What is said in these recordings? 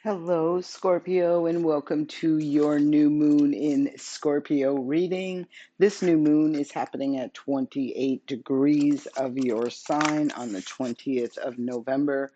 Hello, Scorpio, and welcome to your new moon in Scorpio reading. This new moon is happening at 28 degrees of your sign on the 20th of November.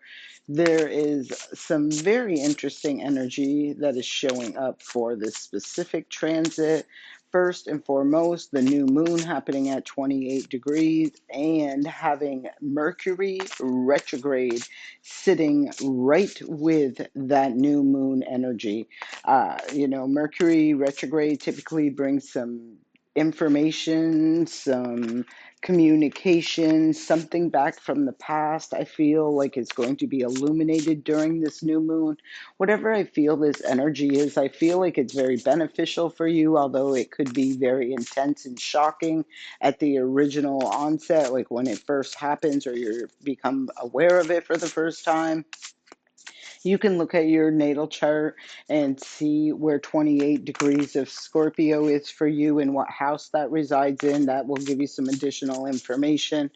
There is some very interesting energy that is showing up for this specific transit. First and foremost, the new moon happening at 28 degrees and having Mercury retrograde sitting right with that new moon energy. Mercury retrograde typically brings some information, some communication, something back from the past. I feel like it's going to be illuminated during this new moon. Whatever I feel this energy is, I feel like it's very beneficial for you, although it could be very intense and shocking at the original onset, like when it first happens or you become aware of it for the first time. You can look at your natal chart and see where 28 degrees of Scorpio is for you and what house that resides in. That will give you some additional information.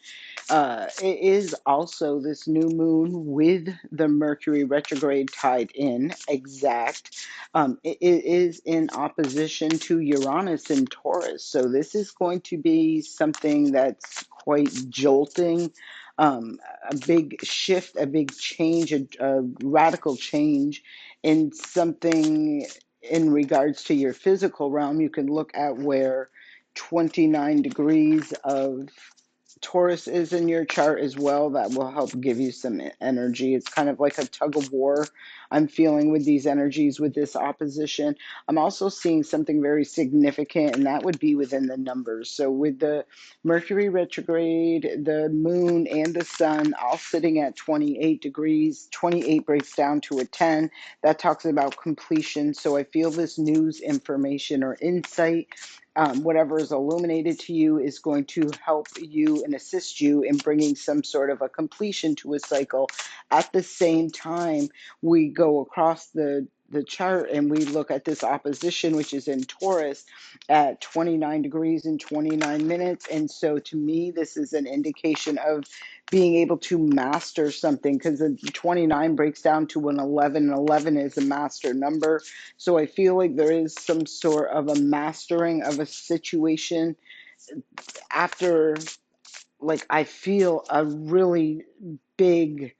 It is also this new moon with the Mercury retrograde tied in exact. It is in opposition to Uranus in Taurus. So this is going to be something that's quite jolting, a big shift, a big change, a radical change in something in regards to your physical realm. You can look at where 29 degrees of Taurus is in your chart as well. That will help give you some energy. It's kind of like a tug of war I'm feeling with these energies with this opposition. I'm also seeing something very significant, and that would be within the numbers. So with the Mercury retrograde, the moon and the sun all sitting at 28 degrees, 28 breaks down to a 10. That talks about completion. So I feel this news information or insight, whatever is illuminated to you, is going to help you and assist you in bringing some sort of a completion to a cycle. At the same time, we go across the chart and we look at this opposition, which is in Taurus at 29 degrees and 29 minutes. And so to me, this is an indication of being able to master something, because the 29 breaks down to an 11, and 11 is a master number. So I feel like there is some sort of a mastering of a situation after, like, I feel a really big,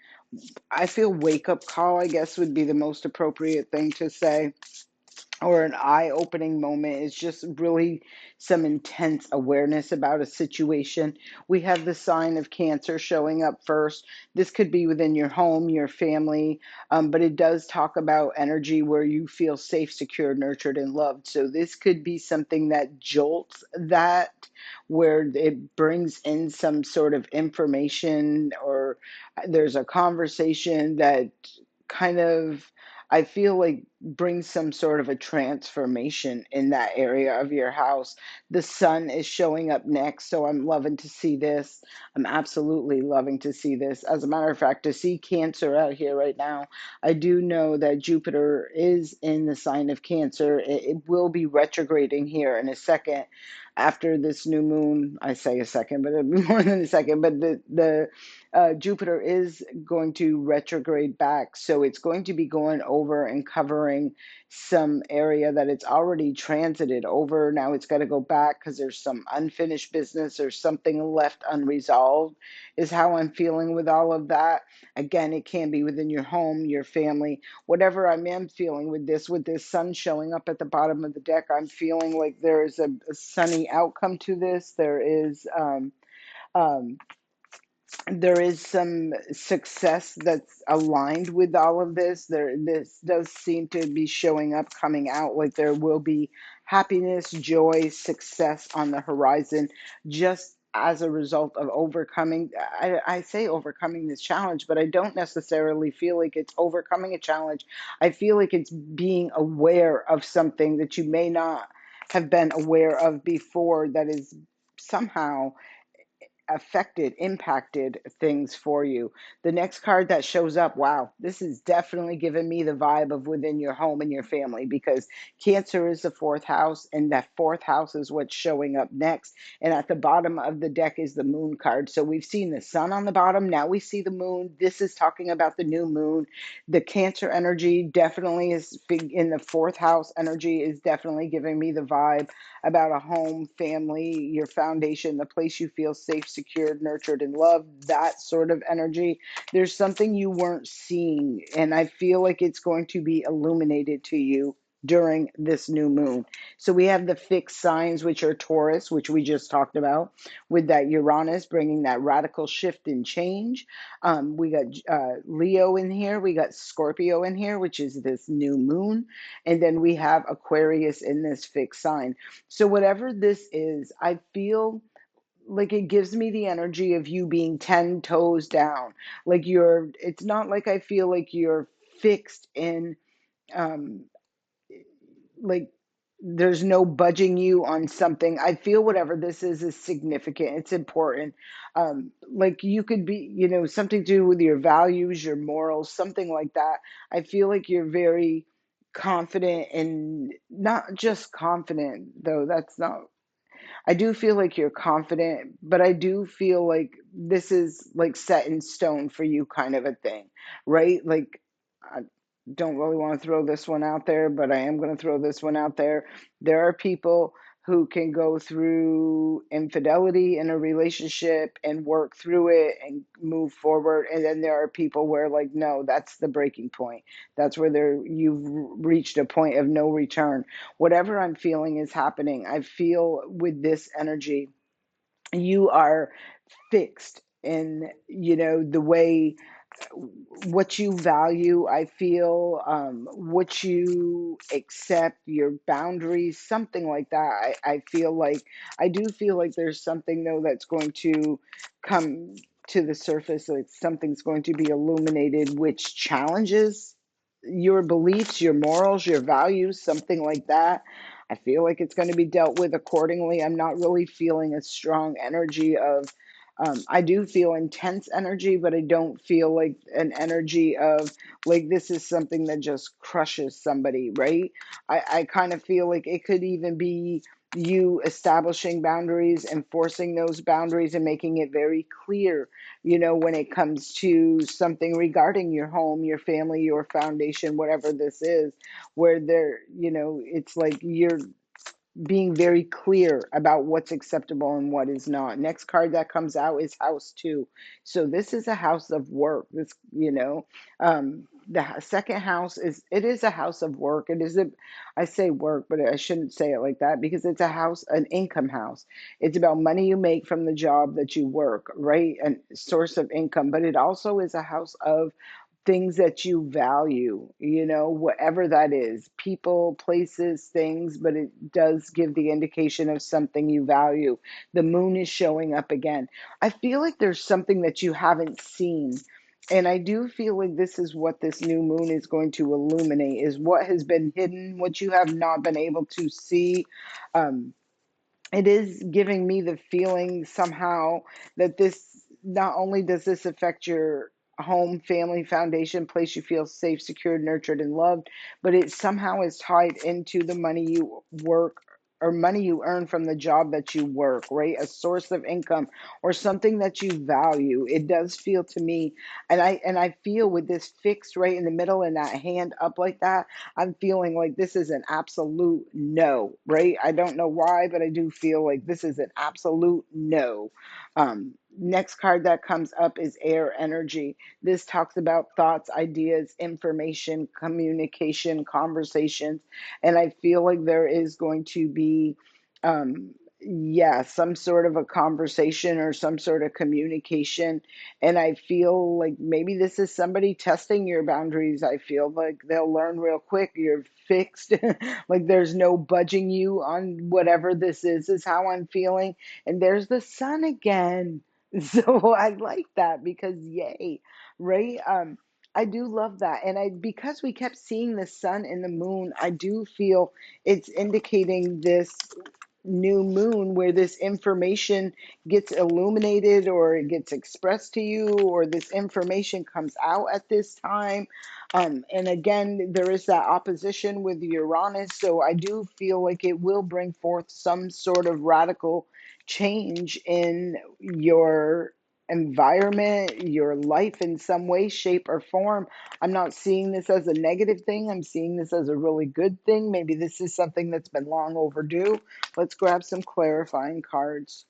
I feel wake up call, I guess would be the most appropriate thing to say, or an eye-opening moment. Is just really some intense awareness about a situation. We have the sign of Cancer showing up first. This could be within your home, your family, but it does talk about energy where you feel safe, secure, nurtured, and loved. So this could be something that jolts that, where it brings in some sort of information, or there's a conversation that kind of, I feel like, brings some sort of a transformation in that area of your house. The sun is showing up next, so I'm loving to see this. I'm absolutely loving to see this. As a matter of fact, to see Cancer out here right now, I do know that Jupiter is in the sign of Cancer. It will be retrograding here in a second after this new moon. I say a second, but it'll be more than a second. But the Jupiter is going to retrograde back. So it's going to be going over and covering some area that it's already transited over. Now it's got to go back because there's some unfinished business or something left unresolved, is how I'm feeling with all of that. Again, it can be within your home, your family, whatever I am feeling with this sun showing up at the bottom of the deck. I'm feeling like there is a sunny outcome to this. Um, there is some success that's aligned with all of this. This does seem to be showing up, coming out, like there will be happiness, joy, success on the horizon, just as a result of overcoming. I say overcoming this challenge, but I don't necessarily feel like it's overcoming a challenge. I feel like it's being aware of something that you may not have been aware of before, that is somehow affected, impacted things for you. The next card that shows up, wow, this is definitely giving me the vibe of within your home and your family, because Cancer is the fourth house, and that fourth house is what's showing up next. And at the bottom of the deck is the moon card. So we've seen the sun on the bottom. Now we see the moon. This is talking about the new moon. The Cancer energy definitely is in the fourth house. Energy is definitely giving me the vibe about a home, family, your foundation, the place you feel safe, secured, nurtured, and loved, that sort of energy. There's something you weren't seeing, and I feel like it's going to be illuminated to you during this new moon. So we have the fixed signs, which are Taurus, which we just talked about, with that Uranus bringing that radical shift and change. We got Leo in here. We got Scorpio in here, which is this new moon. And then we have Aquarius in this fixed sign. So whatever this is, I feel like it gives me the energy of you being 10 toes down. Like it's not like I feel like you're fixed in, um, like there's no budging you on something. I feel whatever this is significant. It's important. Like you could be, something to do with your values, your morals, something like that. I feel like you're very confident, and not just confident though. That's not, I do feel like you're confident, but I do feel like this is like set in stone for you, kind of a thing, right? Like, I don't really want to throw this one out there, but I am going to throw this one out there. There are people who can go through infidelity in a relationship and work through it and move forward. And then there are people where, like, no, that's the breaking point. That's where you've reached a point of no return. Whatever I'm feeling is happening. I feel with this energy, you are fixed in, the way, what you value. I feel, what you accept, your boundaries, something like that. I feel like, I do feel like there's something though that's going to come to the surface, like something's going to be illuminated which challenges your beliefs, your morals, your values, something like that. I feel like it's going to be dealt with accordingly. I'm not really feeling a strong energy of, I do feel intense energy, but I don't feel like an energy of, like, this is something that just crushes somebody, right? I kind of feel like it could even be you establishing boundaries, enforcing those boundaries, and making it very clear, when it comes to something regarding your home, your family, your foundation, whatever this is, where it's like you're being very clear about what's acceptable and what is not. Next card that comes out is house two. So this is a house of work. The second house it is a house of work. It is I say work, but I shouldn't say it like that, because it's a house, an income house. It's about money you make from the job that you work, right? And source of income. But it also is a house of things that you value, whatever that is, people, places, things, but it does give the indication of something you value. The moon is showing up again. I feel like there's something that you haven't seen. And I do feel like this is what this new moon is going to illuminate, is what has been hidden, what you have not been able to see. Um, it is giving me the feeling somehow that this, not only does this affect your home, family, foundation, place you feel safe, secured, nurtured, and loved, but it somehow is tied into the money you work, or money you earn from the job that you work, right? A source of income or something that you value. It does feel to me, and I feel with this fixed right in the middle and that hand up like that, I'm feeling like this is an absolute no, right? I don't know why, but I do feel like this is an absolute no. Next card that comes up is air energy. This talks about thoughts, ideas, information, communication, conversations. And I feel like there is going to be, yeah, some sort of a conversation or some sort of communication. And I feel like maybe this is somebody testing your boundaries. I feel like they'll learn real quick. You're fixed. Like there's no budging you on whatever this is how I'm feeling. And there's the sun again. So I like that, because yay, right? I do love that. And because we kept seeing the sun and the moon, I do feel it's indicating this. new moon where this information gets illuminated or it gets expressed to you or this information comes out at this time. And again, there is that opposition with Uranus, so I do feel like it will bring forth some sort of radical change in your environment, your life in some way, shape, or form. I'm not seeing this as a negative thing. I'm seeing this as a really good thing. Maybe this is something that's been long overdue. Let's grab some clarifying cards.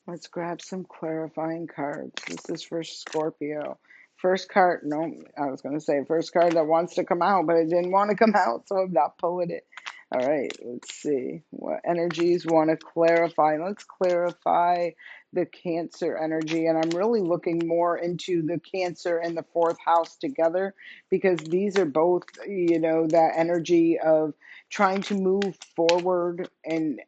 Let's grab some clarifying cards. This is for Scorpio. First card, no, I was going to say first card that wants to come out, but it didn't want to come out, so I'm not pulling it. All right, let's see what energies want to clarify. Let's clarify the Cancer energy, and I'm really looking more into the Cancer and the fourth house together because these are both, that energy of trying to move forward and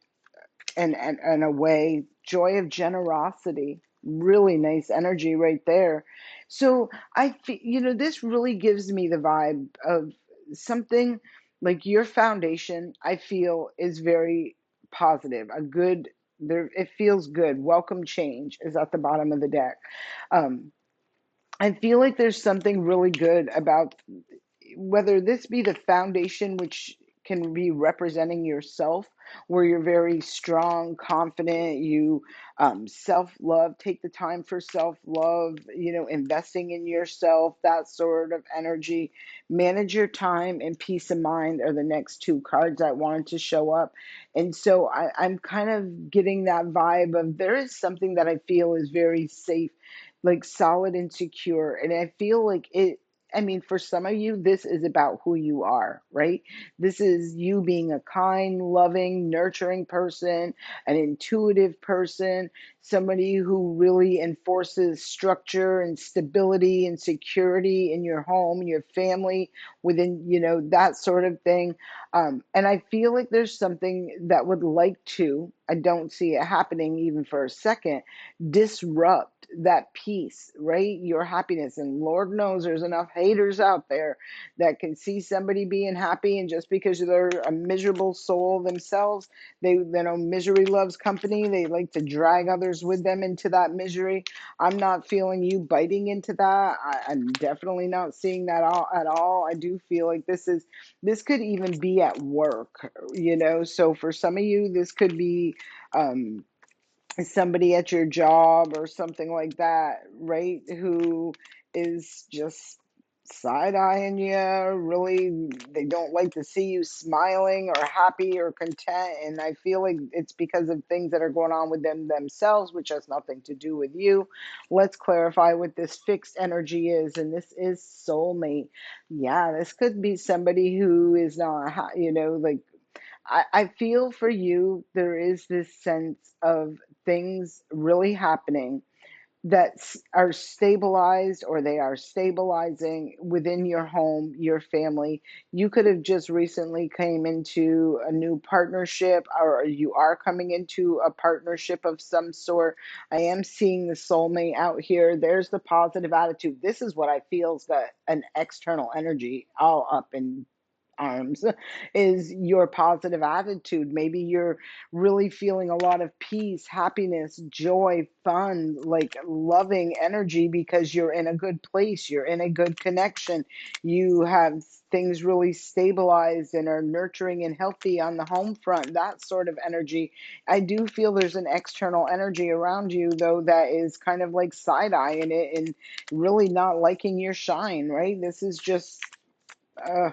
away. Joy of generosity, really nice energy right there. So I feel, this really gives me the vibe of something like your foundation. I feel is very positive, a good, there, it feels good. Welcome change is at the bottom of the deck. um, I feel like there's something really good about whether this be the foundation, which can be representing yourself, where you're very strong, confident, you self love, take the time for self love, investing in yourself, that sort of energy. Manage your time and peace of mind are the next two cards I wanted to show up. And so I'm kind of getting that vibe of there is something that I feel is very safe, like solid and secure. And I feel like it, I mean, for some of you, this is about who you are, right? This is you being a kind, loving, nurturing person, an intuitive person, somebody who really enforces structure and stability and security in your home, your family, within, that sort of thing. And I feel like there's something that would like to, I don't see it happening even for a second, disrupt that peace, right? Your happiness. And Lord knows there's enough haters out there that can see somebody being happy, and just because they're a miserable soul themselves, they know misery loves company. They like to drag others with them into that misery. I'm not feeling you biting into that. I'm definitely not seeing that at all. I do feel like this could even be at work, so for some of you this could be um somebody at your job or something like that, right? Who is just side eyeing you. Really, they don't like to see you smiling or happy or content. And I feel like it's because of things that are going on with them themselves, which has nothing to do with you. Let's clarify what this fixed energy is. And this is soulmate. Yeah, this could be somebody who is not, like, I feel for you, there is this sense of things really happening that are stabilized, or they are stabilizing within your home, your family. You could have just recently came into a new partnership, or you are coming into a partnership of some sort. I am seeing the soulmate out here. There's the positive attitude. This is what I feel is that an external energy all up in arms is your positive attitude. Maybe you're really feeling a lot of peace, happiness, joy, fun, like loving energy because you're in a good place, you're in a good connection, you have things really stabilized and are nurturing and healthy on the home front, that sort of energy. I do feel there's an external energy around you though that is kind of like side-eyeing it and really not liking your shine, right? This is just uh,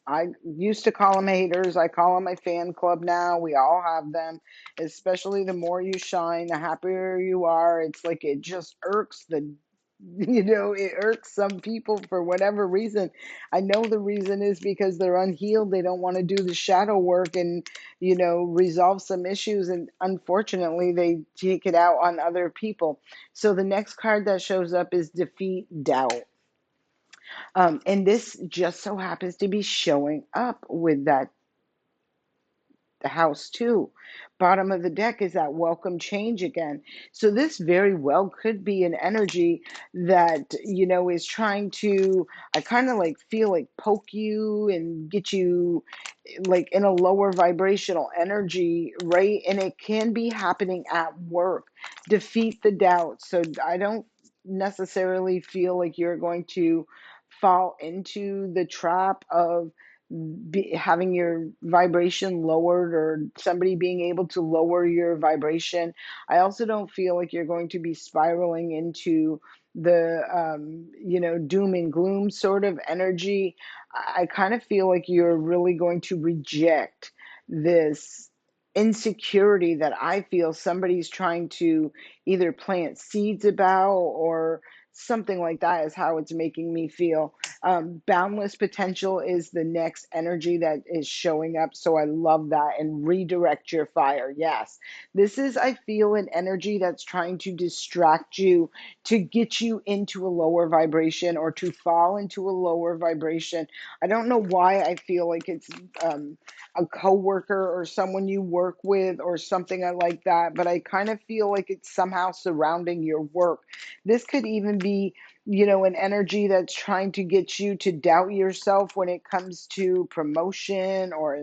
I used to call them haters. I call them my fan club now. We all have them. Especially the more you shine, the happier you are. It's like it just irks it irks some people for whatever reason. I know the reason is because they're unhealed. They don't want to do the shadow work and, resolve some issues. And unfortunately, they take it out on other people. So the next card that shows up is defeat, doubt. And this just so happens to be showing up with that the house too. Bottom of the deck is that welcome change again. So this very well could be an energy that, is trying to, I kind of like feel like poke you and get you like in a lower vibrational energy, right? And it can be happening at work. Defeat the doubt. So I don't necessarily feel like you're going to fall into the trap of having your vibration lowered or somebody being able to lower your vibration. I also don't feel like you're going to be spiraling into the doom and gloom sort of energy. I kind of feel like you're really going to reject this insecurity that I feel somebody's trying to either plant seeds about or something like that is how it's making me feel. Boundless potential is the next energy that is showing up. So I love that. And redirect your fire. Yes. This is, I feel, an energy that's trying to distract you, to get you into a lower vibration or to fall into a lower vibration. I don't know why I feel like it's a coworker or someone you work with or something like that, but I kind of feel like it's somehow surrounding your work. This could even be, an energy that's trying to get you to doubt yourself when it comes to promotion or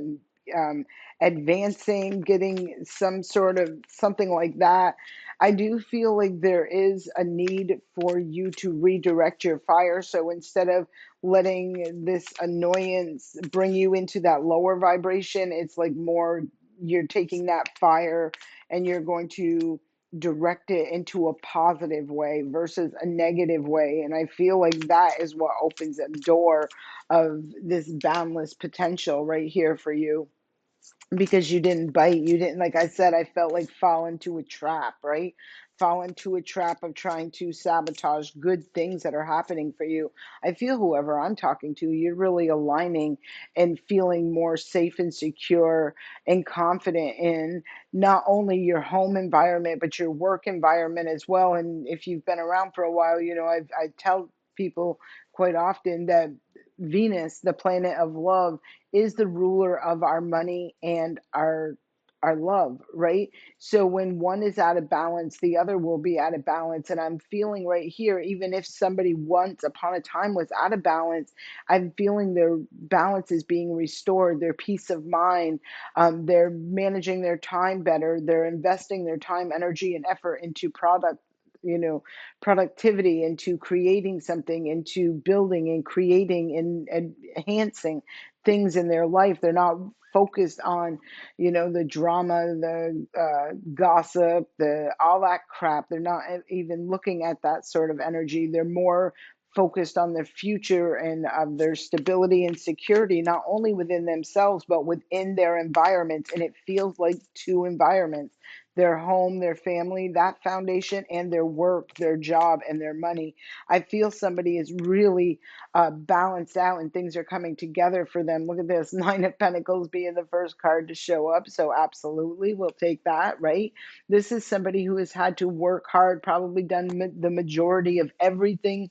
um, advancing, getting some sort of something like that. I do feel like there is a need for you to redirect your fire. So instead of letting this annoyance bring you into that lower vibration, it's like more you're taking that fire and you're going to direct it into a positive way versus a negative way. And I feel like that is what opens a door of this boundless potential right here for you, because you didn't bite. You didn't, like I said, I felt like fall into a trap, right? Fall into a trap of trying to sabotage good things that are happening for you. I feel whoever I'm talking to, you're really aligning and feeling more safe and secure and confident in not only your home environment, but your work environment as well. And if you've been around for a while, I tell people quite often that Venus, the planet of love, is the ruler of our money and our love, right? So when one is out of balance, the other will be out of balance. And I'm feeling right here, even if somebody once upon a time was out of balance, I'm feeling their balance is being restored, their peace of mind. They're managing their time better. They're investing their time, energy, and effort into you know, productivity, into creating something, into building and creating and enhancing things in their life. They're not focused on, the drama, the gossip, the all that crap. They're not even looking at that sort of energy. They're more focused on their future and of their stability and security, not only within themselves, but within their environments. And it feels like two environments: their home, their family, that foundation, and their work, their job, and their money. I feel somebody is really balanced out and things are coming together for them. Look at this, Nine of Pentacles being the first card to show up. So absolutely, we'll take that, right? This is somebody who has had to work hard, probably done the majority of everything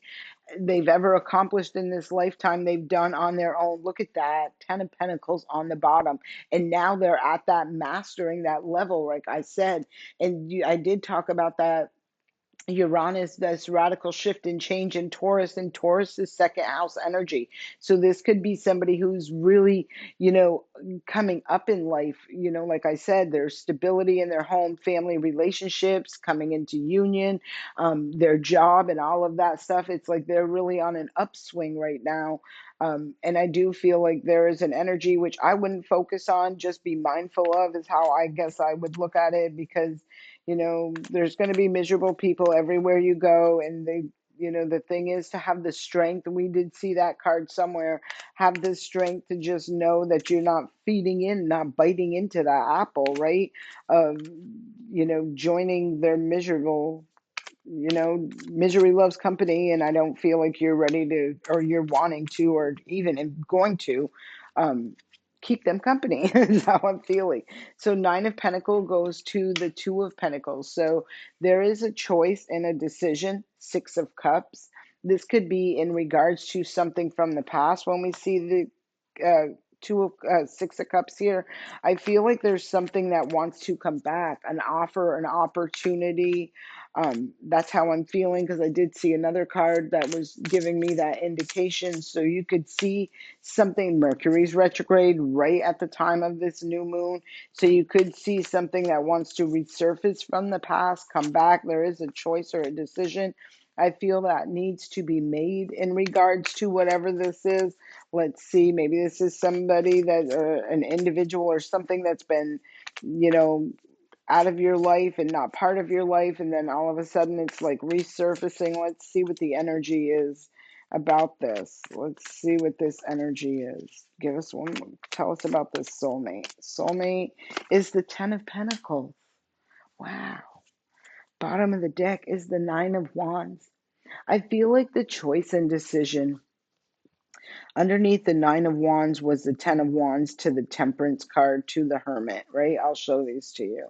they've ever accomplished in this lifetime they've done on their own. Look at that, 10 of Pentacles on the bottom. And now they're at that mastering that level, like I said. And I did talk about that Uranus, this radical shift and change in Taurus, and Taurus is second house energy. So this could be somebody who's really, coming up in life. Like I said, there's stability in their home, family relationships, coming into union, their job, and all of that stuff. It's like they're really on an upswing right now. And I do feel like there is an energy which I wouldn't focus on, just be mindful of, is how I guess I would look at it, because there's going to be miserable people everywhere you go. And the thing is to have the strength. We did see that card somewhere. Have the strength to just know that you're not feeding in, not biting into that apple, right? Of, joining their misery loves company. And I don't feel like you're ready to, or you're wanting to, or even going to um, keep them company is how I'm feeling. So Nine of Pentacles goes to the Two of Pentacles. So there is a choice and a decision. Six of Cups. This could be in regards to something from the past when we see the Six of Cups here. I feel like there's something that wants to come back, an offer, an opportunity. That's how I'm feeling, because I did see another card that was giving me that indication. So you could see something. Mercury's retrograde right at the time of this new moon. So you could see something that wants to resurface from the past, come back. There is a choice or a decision I feel that needs to be made in regards to whatever this is. Let's see, maybe this is somebody that, an individual or something that's been, you know, out of your life and not part of your life, and then all of a sudden it's like resurfacing. Let's see what the energy is about this. Let's see what this energy is. Give us one. Tell us about this soulmate. Soulmate is the Ten of Pentacles. Wow. Bottom of the deck is the Nine of Wands. I feel like the choice and decision underneath the Nine of Wands was the Ten of Wands to the Temperance card to the Hermit, right? I'll show these to you,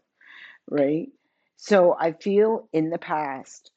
right? So I feel in the past,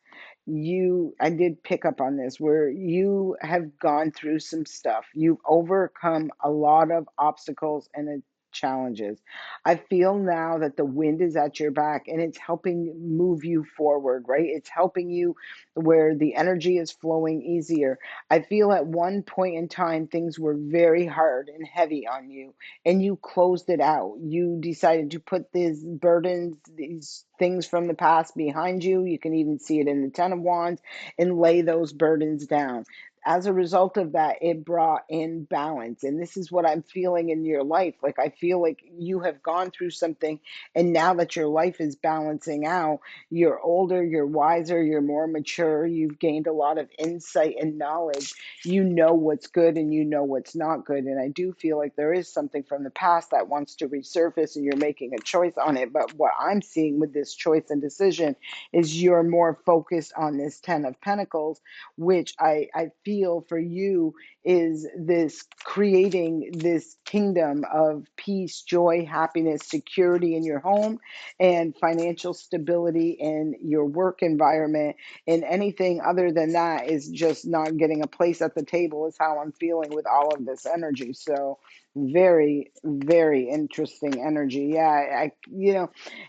I did pick up on this, where you have gone through some stuff. You've overcome a lot of obstacles and challenges. I feel now that the wind is at your back and it's helping move you forward, right? It's helping you where the energy is flowing easier. I feel at one point in time things were very hard and heavy on you, and you closed it out. You decided to put these burdens, these things from the past behind you. You can even see it in the Ten of Wands, and lay those burdens down. As a result of that, it brought in balance. And this is what I'm feeling in your life. Like, I feel like you have gone through something, and now that your life is balancing out, you're older, you're wiser, you're more mature, you've gained a lot of insight and knowledge. You know what's good and you know what's not good. And I do feel like there is something from the past that wants to resurface and you're making a choice on it. But what I'm seeing with this choice and decision is you're more focused on this Ten of Pentacles, which I feel for you is this creating this kingdom of peace, joy, happiness, security in your home, and financial stability in your work environment. And anything other than that is just not getting a place at the table, is how I'm feeling with all of this energy. So very, very interesting energy. Yeah,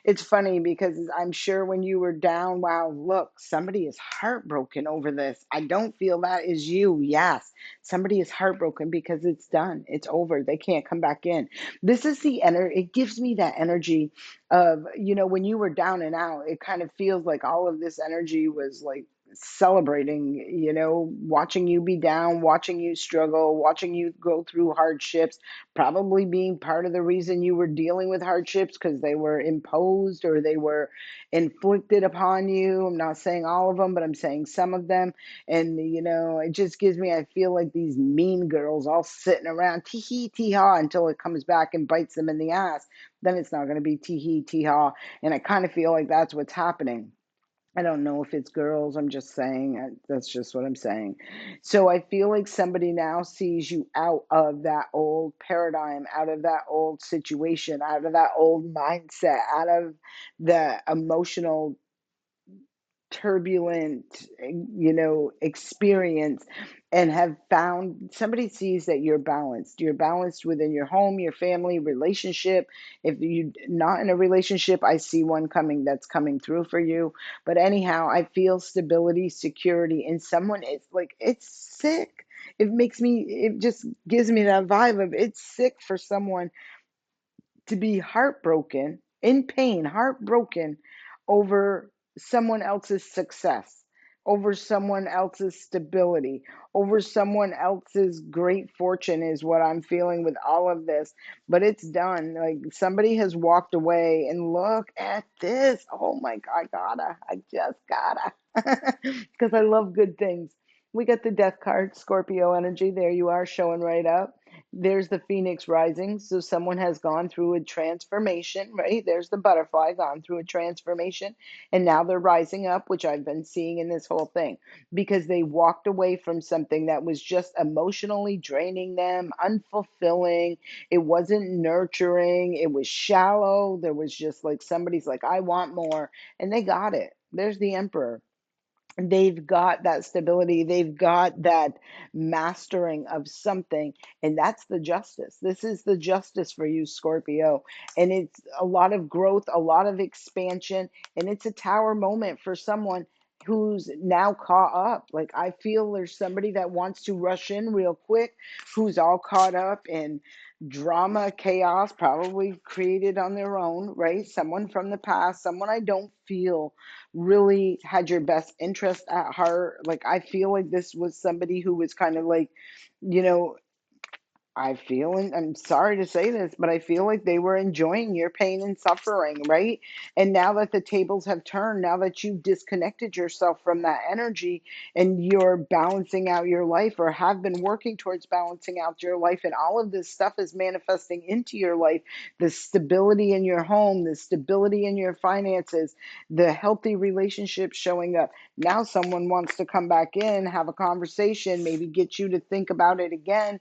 it's funny because I'm sure when you were down, wow, look, somebody is heartbroken over this. I don't feel that is you. Yes, somebody is heartbroken because it's done. It's over. They can't come back in. This is the energy. It gives me that energy of, when you were down and out, it kind of feels like all of this energy was like celebrating, watching you be down, watching you struggle, watching you go through hardships, probably being part of the reason you were dealing with hardships because they were imposed or they were inflicted upon you. I'm not saying all of them, but I'm saying some of them. And, it just gives me, I feel like these mean girls all sitting around tee hee tee ha until it comes back and bites them in the ass. Then it's not going to be tee hee tee ha. And I kind of feel like that's what's happening. I don't know if it's girls. I'm just saying. That's just what I'm saying. So I feel like somebody now sees you out of that old paradigm, out of that old situation, out of that old mindset, out of the emotional turbulent, experience, and have found somebody sees that you're balanced. You're balanced within your home, your family, relationship. If you're not in a relationship, I see one coming that's coming through for you. But anyhow, I feel stability, security, and someone is like, it's sick. It just gives me that vibe of it's sick for someone to be heartbroken, in pain, heartbroken over someone else's success, over someone else's stability, over someone else's great fortune, is what I'm feeling with all of this. But it's done. Like, somebody has walked away, and look at this. Oh my God, I just gotta. Because I love good things. We got the death card, Scorpio energy. There you are, showing right up. There's the phoenix rising. So someone has gone through a transformation, right? There's the butterfly gone through a transformation. And now they're rising up, which I've been seeing in this whole thing, because they walked away from something that was just emotionally draining them, unfulfilling. It wasn't nurturing. It was shallow. There was just like somebody's like, I want more. And they got it. There's the emperor. they've got that stability, they've got that mastering of something, and that's the justice. This is the justice for you, Scorpio, and it's a lot of growth, a lot of expansion, and it's a tower moment for someone who's now caught up. Like, I feel there's somebody that wants to rush in real quick, who's all caught up in drama, chaos, probably created on their own, right? Someone from the past, someone I don't feel really had your best interest at heart. Like, I feel like this was somebody who was kind of like, you know, I feel, and I'm sorry to say this, but I feel like they were enjoying your pain and suffering, right? And now that the tables have turned, now that you've disconnected yourself from that energy and you're balancing out your life, or have been working towards balancing out your life, and all of this stuff is manifesting into your life, the stability in your home, the stability in your finances, the healthy relationships showing up. Now someone wants to come back in, have a conversation, maybe get you to think about it again,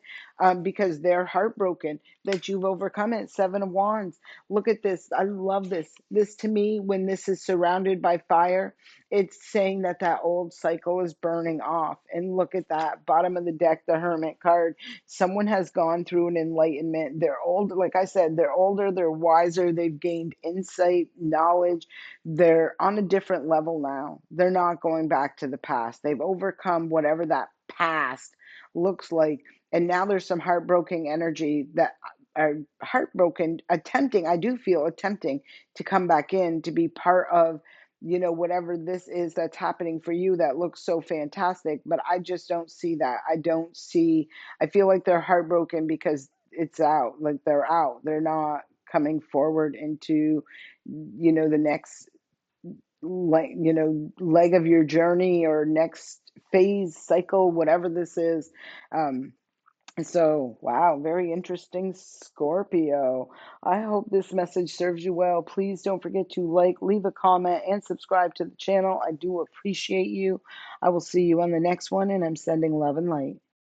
because they're heartbroken that you've overcome it. Seven of Wands. Look at this. I love this. This, to me, when this is surrounded by fire, it's saying that that old cycle is burning off. And look at that. Bottom of the deck, the Hermit card. Someone has gone through an enlightenment. They're older. Like I said, they're older, they're wiser, they've gained insight, knowledge. They're on a different level now. They're not going back to the past. They've overcome whatever that past looks like, and now there's some heartbroken energy that are heartbroken, attempting, I do feel attempting to come back in to be part of, whatever this is that's happening for you that looks so fantastic. But I just don't see that. I don't see, I feel like they're heartbroken because it's out, like they're out. They're not coming forward into, the next, like, leg of your journey, or next phase, cycle, whatever this is. um so, wow, very interesting, Scorpio. I hope this message serves you well. Please don't forget to like, leave a comment, and subscribe to the channel. I do appreciate you. I will see you on the next one, and I'm sending love and light.